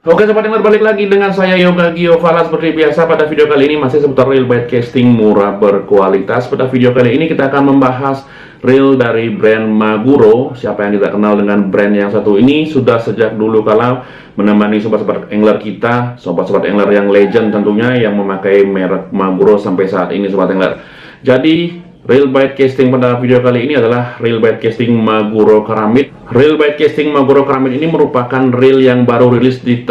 Oke sobat yang balik lagi dengan saya Yoga Giovanna. Seperti biasa pada video kali ini masih seputar reel bait casting murah berkualitas. Pada video kali ini kita akan membahas reel dari brand Maguro. Siapa yang tidak kenal dengan brand yang satu ini, sudah sejak dulu kala menemani sobat-sobat angler kita, sobat-sobat angler yang legend tentunya, yang memakai merek Maguro sampai saat ini sobat angler. Jadi reel bait casting pada video kali ini adalah reel bait casting Maguro Karamid. Reel bait casting Maguro Karamid ini merupakan reel yang baru rilis di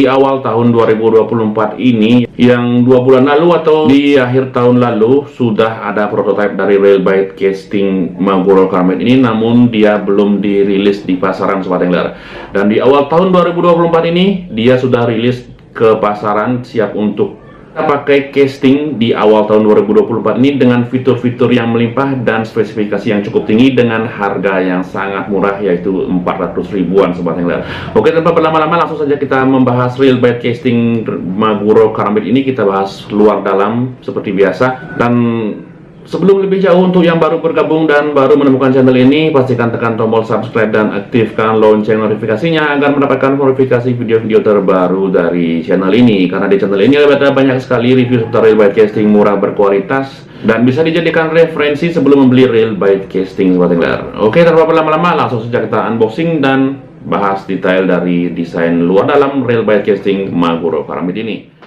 awal tahun 2024 ini, yang 2 bulan lalu atau di akhir tahun lalu sudah ada prototipe dari reel bait casting Maguro Karamid ini, namun dia belum dirilis di pasaran sobat angler. Dan di awal tahun 2024 ini dia sudah rilis ke pasaran, siap untuk kita pakai casting di awal tahun 2024 ini dengan fitur-fitur yang melimpah dan spesifikasi yang cukup tinggi dengan harga yang sangat murah, yaitu 400 ribuan sobat angler. Oke, tanpa berlama-lama langsung saja kita membahas reel bait casting Maguro Karamid ini. Kita bahas luar dalam seperti biasa. Dan sebelum lebih jauh, untuk yang baru bergabung dan baru menemukan channel ini, pastikan tekan tombol subscribe dan aktifkan lonceng notifikasinya agar mendapatkan notifikasi video-video terbaru dari channel ini. Karena di channel ini ada banyak sekali review seputar reel bait casting murah berkualitas dan bisa dijadikan referensi sebelum membeli reel bait casting sobat angler. Oke, tanpa berlama-lama langsung saja kita unboxing dan bahas detail dari desain luar dalam reel bait casting Maguro Karamid ini.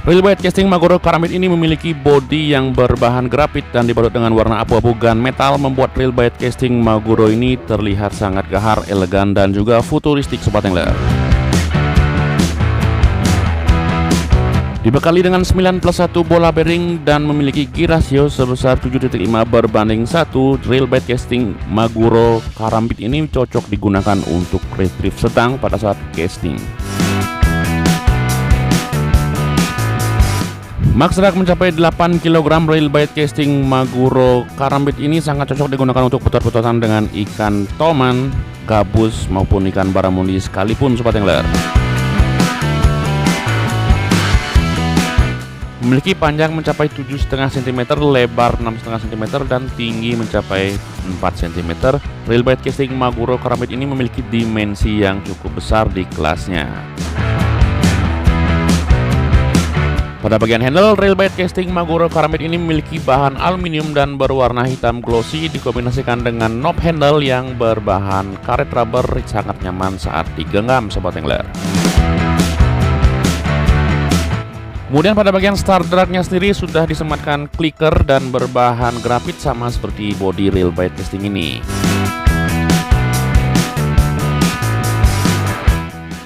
Reel bait casting Maguro Karamid ini memiliki bodi yang berbahan grafit dan dibalut dengan warna abu-abu gunmetal, membuat reel bait casting Maguro ini terlihat sangat gahar, elegan, dan juga futuristik sobat angler. Dibekali dengan 9+1 bola bearing dan memiliki gear rasio sebesar 7.5 berbanding 1, reel bait casting Maguro Karamid ini cocok digunakan untuk retrieve sedang pada saat casting. Max drag mencapai 8 kg. Reel bait casting Maguro Karamid ini sangat cocok digunakan untuk putar-putaran dengan ikan toman, gabus, maupun ikan baramundi sekalipun sobat angler. Memiliki panjang mencapai 7,5 cm, lebar 6,5 cm, dan tinggi mencapai 4 cm. Reel bait casting Maguro Karamid ini memiliki dimensi yang cukup besar di kelasnya. Pada bagian handle, reel bait casting Maguro Karamid ini memiliki bahan aluminium dan berwarna hitam glossy, dikombinasikan dengan knob handle yang berbahan karet rubber, sangat nyaman saat digenggam sobat angler. Kemudian pada bagian star dragnya sendiri sudah disematkan clicker dan berbahan grafit sama seperti bodi reel bait casting ini.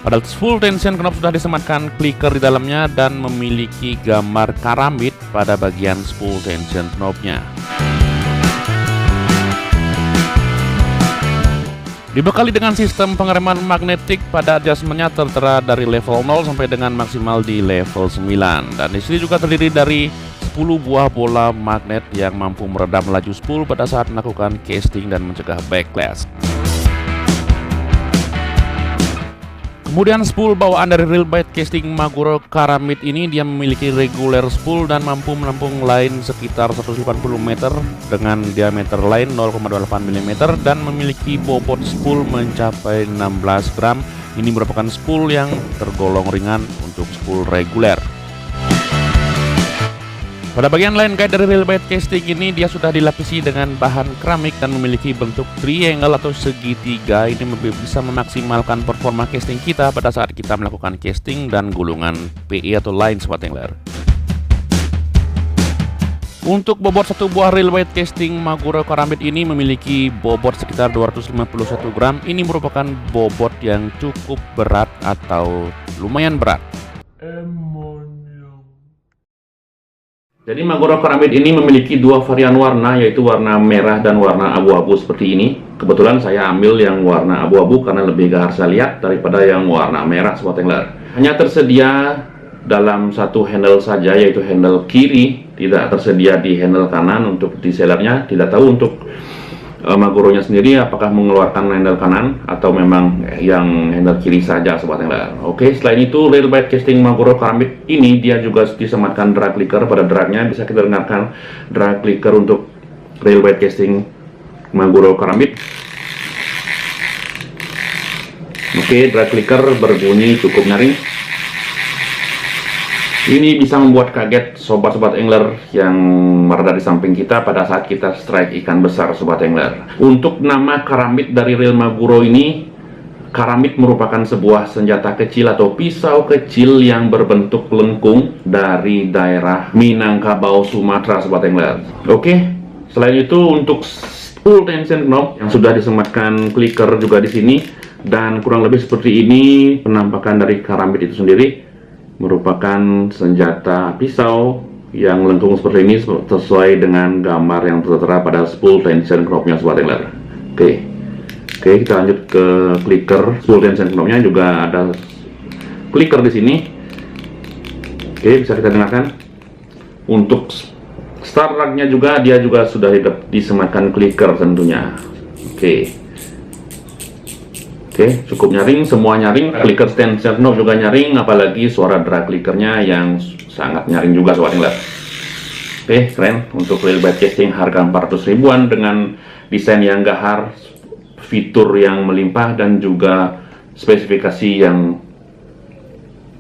Pada full tension knob sudah disematkan clicker di dalamnya dan memiliki gambar karamid pada bagian full tension knobnya. Dibekali dengan sistem pengereman magnetik, pada adjustmentnya tertera dari level 0 sampai dengan maksimal di level 9. Dan di sini juga terdiri dari 10 buah bola magnet yang mampu meredam laju spool pada saat melakukan casting dan mencegah backlash. Kemudian spool bawaan dari reel bait casting Maguro Karamid ini dia memiliki regular spool dan mampu menampung line sekitar 180 meter dengan diameter line 0,28 mm dan memiliki bobot spool mencapai 16 gram. Ini merupakan spool yang tergolong ringan untuk spool reguler. Pada bagian line guide dari reel bait casting ini dia sudah dilapisi dengan bahan keramik dan memiliki bentuk triangle atau segitiga. Ini bisa memaksimalkan performa casting kita pada saat kita melakukan casting dan gulungan PE atau line sobat angler. Untuk bobot satu buah reel bait casting Maguro Karamid ini memiliki bobot sekitar 251 gram. Ini merupakan bobot yang cukup berat atau lumayan berat. Jadi Maguro Karamid ini memiliki dua varian warna, yaitu warna merah dan warna abu-abu seperti ini. Kebetulan saya ambil yang warna abu-abu karena lebih gahar saya lihat daripada yang warna merah sobat angler. Hanya tersedia dalam satu handle saja, yaitu handle kiri, tidak tersedia di handle kanan untuk di sellernya. Tidak tahu untuk Maguro-nya sendiri apakah mengeluarkan handle kanan atau memang yang handle kiri saja sobat angler. Oke, selain itu reel bait casting Maguro Karambit ini dia juga disematkan drag clicker. Pada dragnya bisa kita dengarkan drag clicker untuk reel bait casting Maguro Karambit. Oke, drag clicker berbunyi cukup nyaring. Ini bisa membuat kaget sobat-sobat angler yang berada di samping kita pada saat kita strike ikan besar sobat angler. Untuk nama karambit dari reel Maguro ini, karambit merupakan sebuah senjata kecil atau pisau kecil yang berbentuk lengkung dari daerah Minangkabau, Sumatera sobat angler. Oke, selain itu untuk full tension knob yang sudah disematkan clicker juga di sini, dan kurang lebih seperti ini penampakan dari karambit itu sendiri. Merupakan senjata pisau yang lengkung seperti ini sesuai dengan gambar yang tertera pada spool tension knob-nya sobat angler. Oke, kita lanjut ke clicker. Spool tension knob-nya juga ada clicker di sini. Oke, bisa kita dengarkan. Untuk start rag-nya juga dia juga sudah disematkan clicker tentunya. Oke, cukup nyaring, semua nyaring. Clicker tension knob juga nyaring, apalagi suara drag clickernya yang sangat nyaring juga sobat angler. Oke, keren. Untuk reel bait casting harga 400 ribuan dengan desain yang gahar, fitur yang melimpah, dan juga spesifikasi yang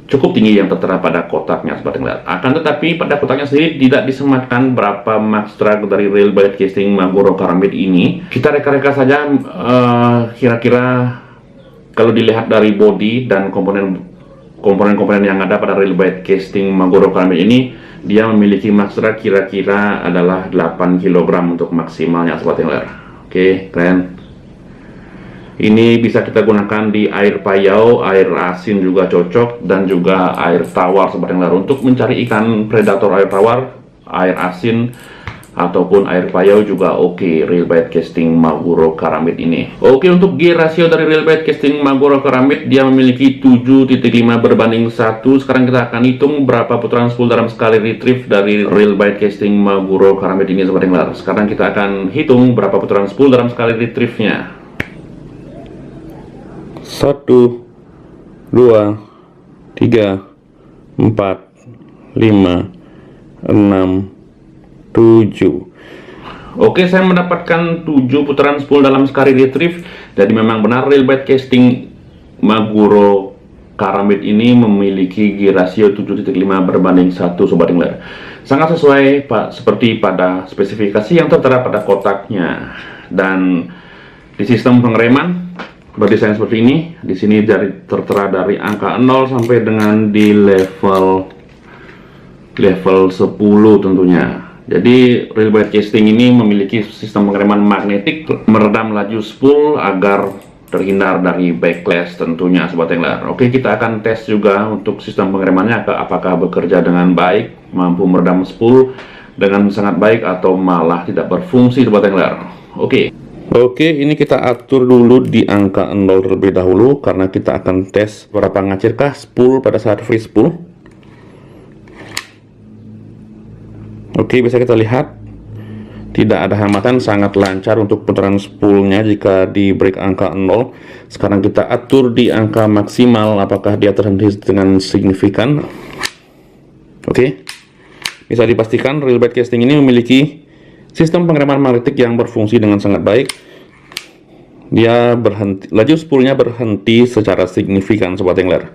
cukup tinggi yang tertera pada kotaknya sobat angler. Akan tetapi pada kotaknya sendiri tidak disematkan berapa max drag dari reel bait casting Maguro Karambit ini. Kita reka-reka saja kira-kira kalau dilihat dari body dan komponen-komponen yang ada pada reel bait casting Maguro Karambit ini, dia memiliki max drag kira-kira adalah 8 kg untuk maksimalnya sobat angler. Oke, keren. Ini bisa kita gunakan di air payau, air asin juga cocok, dan juga air tawar sobat angler untuk mencari ikan predator air tawar, air asin, ataupun air payau juga oke reel bait casting Maguro Karambit ini. Oke, untuk gear ratio dari reel bait casting Maguro Karambit dia memiliki 7.5 berbanding 1. Sekarang kita akan hitung berapa putaran spool dalam sekali retrieve dari reel bait casting Maguro Karambit ini sobat angler. Sekarang kita akan hitung berapa putaran spool dalam sekali retrieve-nya. 1, 2, 3, 4, 5, 6, 7. Oke, saya mendapatkan 7 putaran spool dalam sekali retrieve. Jadi memang benar reel bait casting Maguro Karambit ini memiliki gear ratio 7.5 berbanding 1 sobat angler. Sangat sesuai seperti pada spesifikasi yang tertera pada kotaknya. Dan di sistem pengereman berdesain seperti ini. Di sini tertera dari angka 0 sampai dengan di level 10 tentunya. Jadi reel bait casting ini memiliki sistem pengereman magnetik meredam laju spool agar terhindar dari backlash tentunya sobat angler. Oke, kita akan tes juga untuk sistem pengeremannya apakah bekerja dengan baik, mampu meredam spool dengan sangat baik atau malah tidak berfungsi sobat angler. Oke, ini kita atur dulu di angka 0 terlebih dahulu karena kita akan tes berapa ngacirkah spool pada saat free spool. Oke, bisa kita lihat tidak ada hambatan, sangat lancar untuk putaran spoolnya jika di break angka 0. Sekarang kita atur di angka maksimal apakah dia terhenti dengan signifikan. Oke, bisa dipastikan reel bait casting ini memiliki sistem pengereman magnetik yang berfungsi dengan sangat baik. Dia berhenti, laju spoolnya berhenti secara signifikan sobat angler.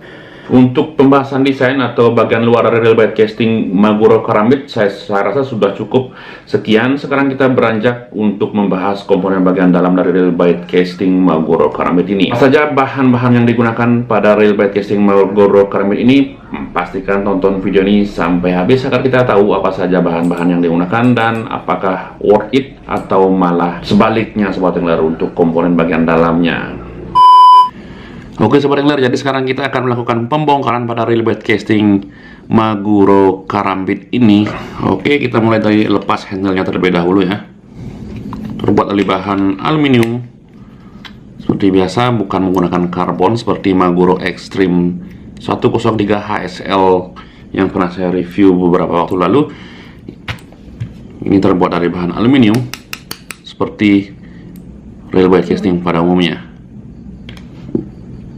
Untuk pembahasan desain atau bagian luar dari reel bait casting Maguro Karambit saya rasa sudah cukup sekian. Sekarang kita beranjak untuk membahas komponen bagian dalam dari reel bait casting Maguro Karambit ini. Apa saja bahan-bahan yang digunakan pada reel bait casting Maguro Karambit ini? Pastikan tonton video ini sampai habis agar kita tahu apa saja bahan-bahan yang digunakan dan apakah worth it atau malah sebaliknya sobat angler untuk komponen bagian dalamnya. Oke sobat angler, jadi sekarang kita akan melakukan pembongkaran pada reel bait casting Maguro Karambit ini. Oke, kita mulai dari lepas handle-nya terlebih dahulu ya. Terbuat dari bahan aluminium seperti biasa, bukan menggunakan karbon seperti Maguro Extreme 103 HSL yang pernah saya review beberapa waktu lalu. Ini terbuat dari bahan aluminium seperti rail bite casting pada umumnya.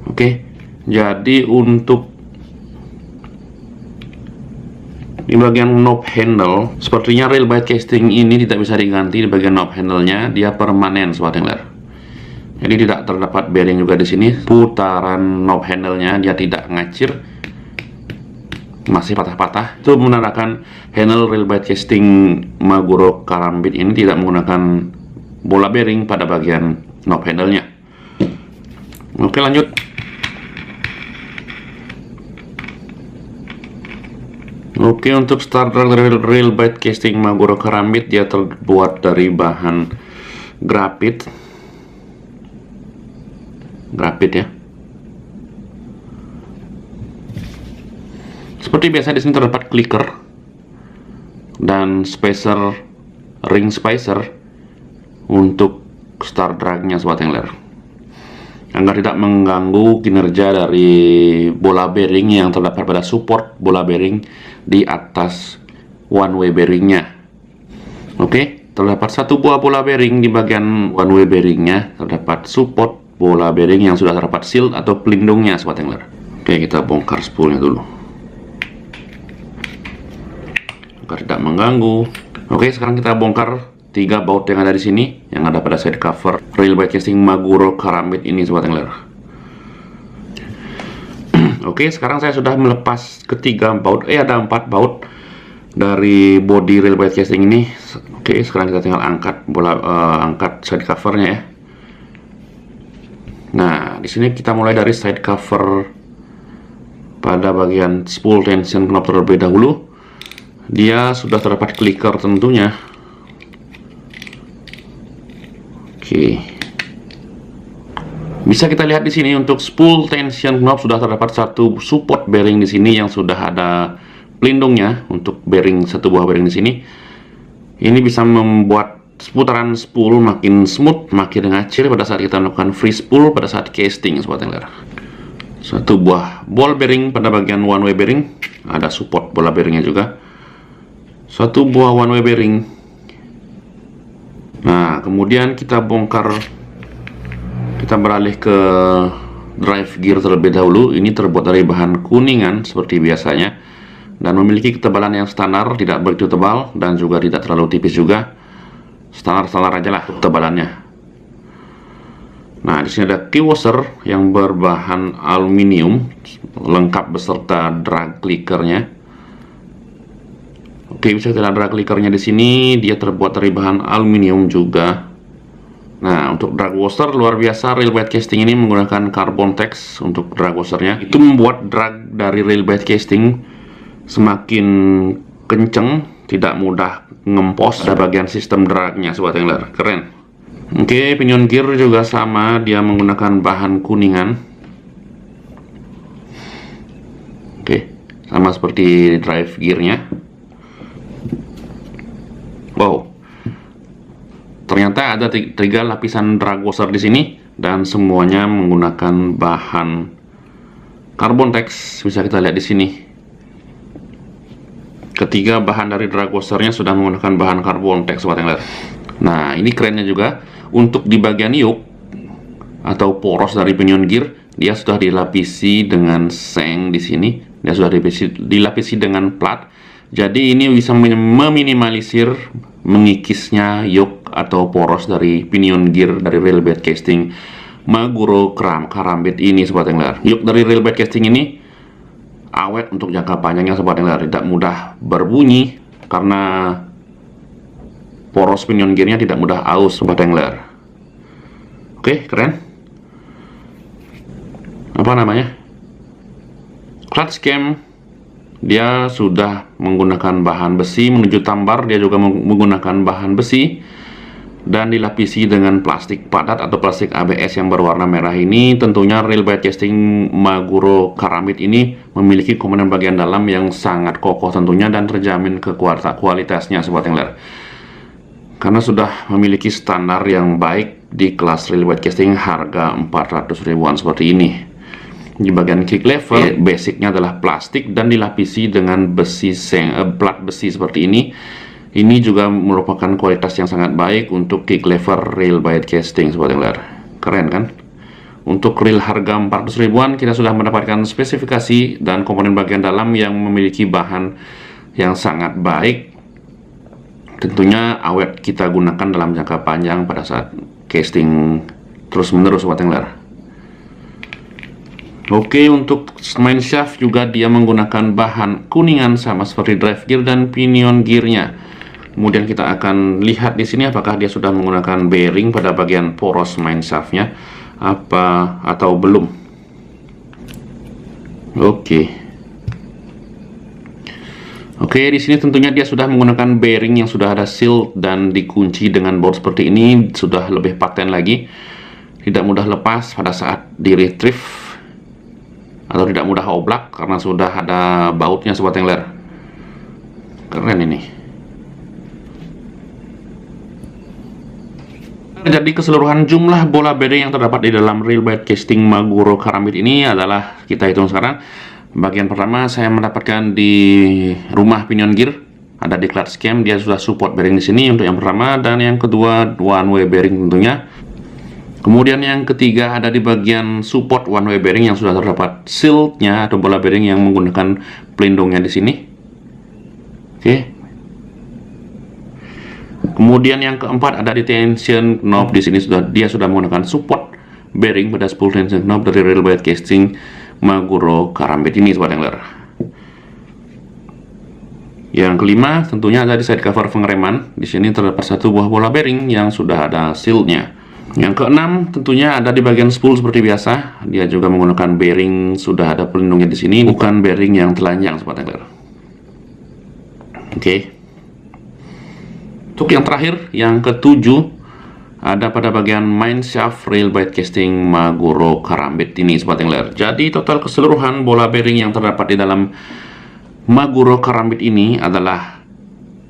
Oke, jadi untuk di bagian knob handle, sepertinya rail bite casting ini tidak bisa diganti. Di bagian knob handle-nya dia permanen, Sobat Angler. Jadi tidak terdapat bearing juga di sini. Putaran knob handle-nya dia tidak ngacir, masih patah-patah. Itu menandakan handle rail bite casting Maguro Karambit ini tidak menggunakan bola bearing pada bagian knob handle-nya. Oke, lanjut. Oke, untuk starter rail bite casting Maguro Karambit, dia terbuat dari bahan grafit ya. Seperti biasa di sini terdapat clicker dan spacer, ring spacer untuk star drag-nya, Sobat Angler, agar tidak mengganggu kinerja dari bola bearing yang terdapat pada support bola bearing di atas one way bearingnya. Oke, terdapat satu buah bola bearing di bagian one way bearingnya, terdapat support bola bearing yang sudah terdapat shield atau pelindungnya, Sobat Angler. Oke, kita bongkar spoolnya dulu agar tidak mengganggu. Oke, sekarang kita bongkar 3 baut yang ada di sini, yang ada pada side cover rail bite casting Maguro Karambit ini, Sobat Angler. Oke, sekarang saya sudah melepas ketiga baut. Ada 4 baut dari body rail bite casting ini. Oke, sekarang kita tinggal angkat angkat side covernya ya. Nah, di sini kita mulai dari side cover pada bagian spool tension knob terlebih dahulu. Dia sudah terdapat clicker tentunya. Oke, bisa kita lihat di sini untuk spool tension knob sudah terdapat satu support bearing di sini yang sudah ada pelindungnya untuk bearing, satu buah bearing di sini. Ini bisa membuat putaran spool makin smooth, makin ngacir pada saat kita melakukan free spool pada saat casting, Sobat Angler. Satu buah ball bearing pada bagian one way bearing, ada support bola bearingnya juga. Satu buah one way bearing. Nah, kemudian kita bongkar, kita beralih ke drive gear terlebih dahulu. Ini terbuat dari bahan kuningan seperti biasanya dan memiliki ketebalan yang standar, tidak begitu tebal dan juga tidak terlalu tipis juga. Standar-standar aja lah ketebalannya. Nah, di sini ada key washer yang berbahan aluminium lengkap beserta drag clickernya. Oke, bisa kita lihat drag clickernya di sini, dia terbuat dari bahan aluminium juga. Nah, untuk drag washer luar biasa, rail bite casting ini menggunakan carbon tex untuk drag washernya. Itu membuat drag dari rail bite casting semakin kenceng, tidak mudah ngempos. Ada bagian sistem dragnya, Sobat Angler, keren. Oke, pinion gear juga sama, dia menggunakan bahan kuningan. Oke, sama seperti drive gearnya. Wow, ternyata ada 3 lapisan drag washer di sini dan semuanya menggunakan bahan carbon tex. Bisa kita lihat di sini. Ketiga bahan dari drag washernya sudah menggunakan bahan carbon tex, Sobat Angler. Nah, ini kerennya juga untuk di bagian yoke atau poros dari pinion gear, dia sudah dilapisi dengan seng di sini. Dia sudah dilapisi dengan plat. Jadi ini bisa meminimalisir mengikisnya yoke atau poros dari pinion gear dari rail bite casting Maguro Karambit ini, Sobat Angler. Yoke dari rail bite casting ini awet untuk jangka panjangnya, Sobat Angler, tidak mudah berbunyi karena poros pinion gearnya tidak mudah aus, Sobat Angler. Oke, keren. Apa namanya? Clutch cam, dia sudah menggunakan bahan besi menuju tambar. Dia juga menggunakan bahan besi dan dilapisi dengan plastik padat atau plastik ABS yang berwarna merah ini. Tentunya rail bite casting Maguro Karambit ini memiliki komponen bagian dalam yang sangat kokoh tentunya dan terjamin kualitasnya, Sobat Angler, karena sudah memiliki standar yang baik di kelas rail bite casting harga 400 ribuan seperti ini. Di bagian kick lever, basicnya adalah plastik dan dilapisi dengan besi plat besi seperti ini Ini juga merupakan kualitas yang sangat baik untuk kick lever rail bite casting sobat angler. Keren kan? Untuk reel harga 400 ribuan kita sudah mendapatkan spesifikasi dan komponen bagian dalam yang memiliki bahan yang sangat baik. Tentunya awet kita gunakan dalam jangka panjang pada saat casting terus menerus sobat angler. Oke, untuk main shaft juga dia menggunakan bahan kuningan sama seperti drive gear dan pinion gearnya. Kemudian kita akan lihat di sini apakah dia sudah menggunakan bearing pada bagian poros main shaftnya apa atau belum. Oke, di sini tentunya dia sudah menggunakan bearing yang sudah ada seal dan dikunci dengan baut seperti ini, sudah lebih paten lagi. Tidak mudah lepas pada saat di retrieve atau tidak mudah oblak karena sudah ada bautnya sobat angler. Keren ini. Jadi keseluruhan jumlah bola bearing yang terdapat di dalam reel bite casting Maguro Karambit ini adalah, kita hitung sekarang. Bagian pertama saya mendapatkan di rumah pinion gear, ada di clutch cam, dia sudah support bearing di sini untuk yang pertama, dan yang kedua one way bearing tentunya. Kemudian yang ketiga ada di bagian support one way bearing yang sudah terdapat shieldnya atau bola bearing yang menggunakan pelindungnya di sini. Oke. Kemudian yang keempat ada di tension knob, di sini dia sudah menggunakan support bearing pada spool tension knob dari reel bite casting Maguro Karambit ini sobat angler. Yang kelima tentunya ada di side cover pengereman, di sini terdapat satu buah bola bearing yang sudah ada shieldnya. Yang keenam tentunya ada di bagian spool seperti biasa, dia juga menggunakan bearing sudah ada pelindungnya di sini, bukan bearing yang telanjang sobat angler. Oke. Untuk yang terakhir, yang ketujuh ada pada bagian main shaft rail bite casting Maguro Karambit ini sobat angler. Jadi total keseluruhan bola bearing yang terdapat di dalam Maguro Karambit ini adalah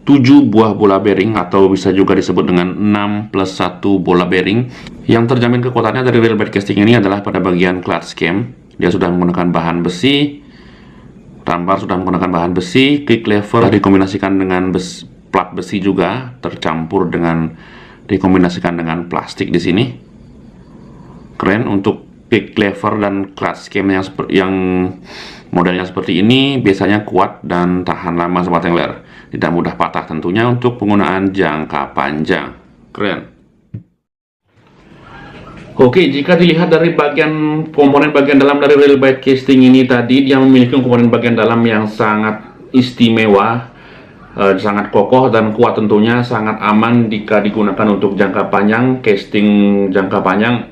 7 buah bola bearing atau bisa juga disebut dengan 6 plus 1 bola bearing. Yang terjamin kekuatannya dari reel bite casting ini adalah pada bagian clutch cam. Dia sudah menggunakan bahan besi, tambar sudah menggunakan bahan besi, kick lever dikombinasikan dengan plat besi juga tercampur dengan dikombinasikan dengan plastik di sini. Keren untuk kick lever dan clutch cam yang modelnya seperti ini biasanya kuat dan tahan lama sobat angler. Tidak mudah patah tentunya untuk penggunaan jangka panjang. Keren. Oke, jika dilihat dari komponen bagian dalam dari reel bite casting ini tadi, dia memiliki komponen bagian dalam yang sangat istimewa, sangat kokoh dan kuat tentunya, sangat aman jika digunakan untuk jangka panjang, casting jangka panjang,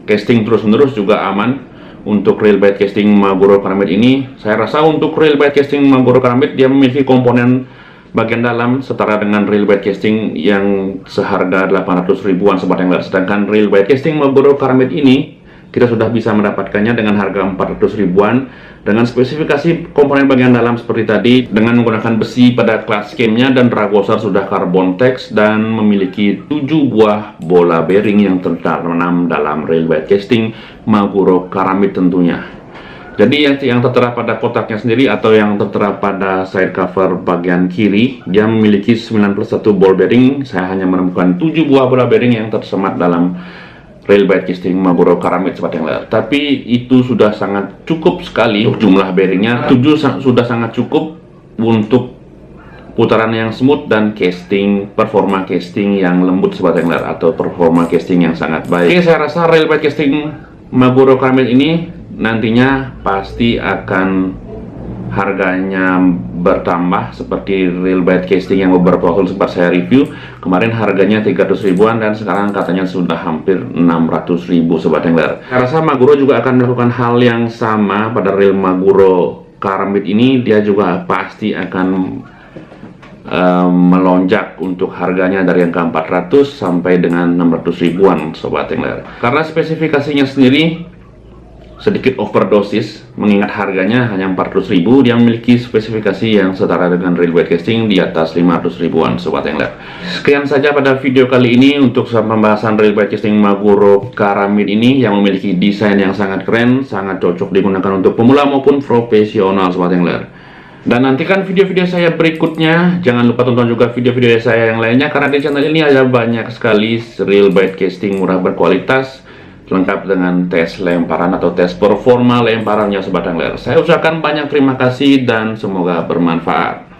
casting terus-menerus juga aman. Untuk reel bite casting Maguro Karambit ini, saya rasa untuk reel bite casting Maguro Karambit dia memiliki komponen bagian dalam setara dengan reel bite casting yang seharga 800 ribuan sobat angler. Sedangkan reel bite casting Maguro Karambit ini kita sudah bisa mendapatkannya dengan harga 400 ribuan dengan spesifikasi komponen bagian dalam seperti tadi, dengan menggunakan besi pada clutch camnya dan ragosar sudah carbon tex, dan memiliki 7 buah bola bearing yang tertanam dalam reel bite casting Maguro Karambit tentunya. Jadi yang tertera pada kotaknya sendiri atau yang tertera pada side cover bagian kiri, dia memiliki 9 plus 1 ball bearing. Saya hanya menemukan 7 buah bola bearing yang tersemat dalam reel bite casting Maguro Karambit sobat angler. Tapi itu sudah sangat cukup sekali untuk jumlah bearingnya. 7 sudah sangat cukup untuk putaran yang smooth dan performa casting yang lembut sobat angler, atau performa casting yang sangat baik. Oke, saya rasa reel bite casting Maguro Karambit ini nantinya pasti akan harganya bertambah seperti reel bite casting yang beberapa waktu sempat saya review. Kemarin harganya 300 ribuan dan sekarang katanya sudah hampir 600 ribu sobat angler. Saya rasa Maguro juga akan melakukan hal yang sama pada reel Maguro Karambit ini. Dia juga pasti akan melonjak untuk harganya dari angka 400 sampai dengan 600 ribuan sobat angler. Karena spesifikasinya sendiri sedikit overdosis, mengingat harganya hanya 400 ribu, dia memiliki spesifikasi yang setara dengan reel bite casting di atas 500 ribuan sobat angler. Sekian saja pada video kali ini untuk pembahasan reel bite casting Maguro Karambit ini yang memiliki desain yang sangat keren, sangat cocok digunakan untuk pemula maupun profesional sobat angler. Dan nantikan video-video saya berikutnya. Jangan lupa tonton juga video-video saya yang lainnya, karena di channel ini ada banyak sekali real bite casting murah berkualitas, lengkap dengan tes lemparan atau tes performa lemparannya sebatang ler. Saya ucapkan banyak terima kasih dan semoga bermanfaat.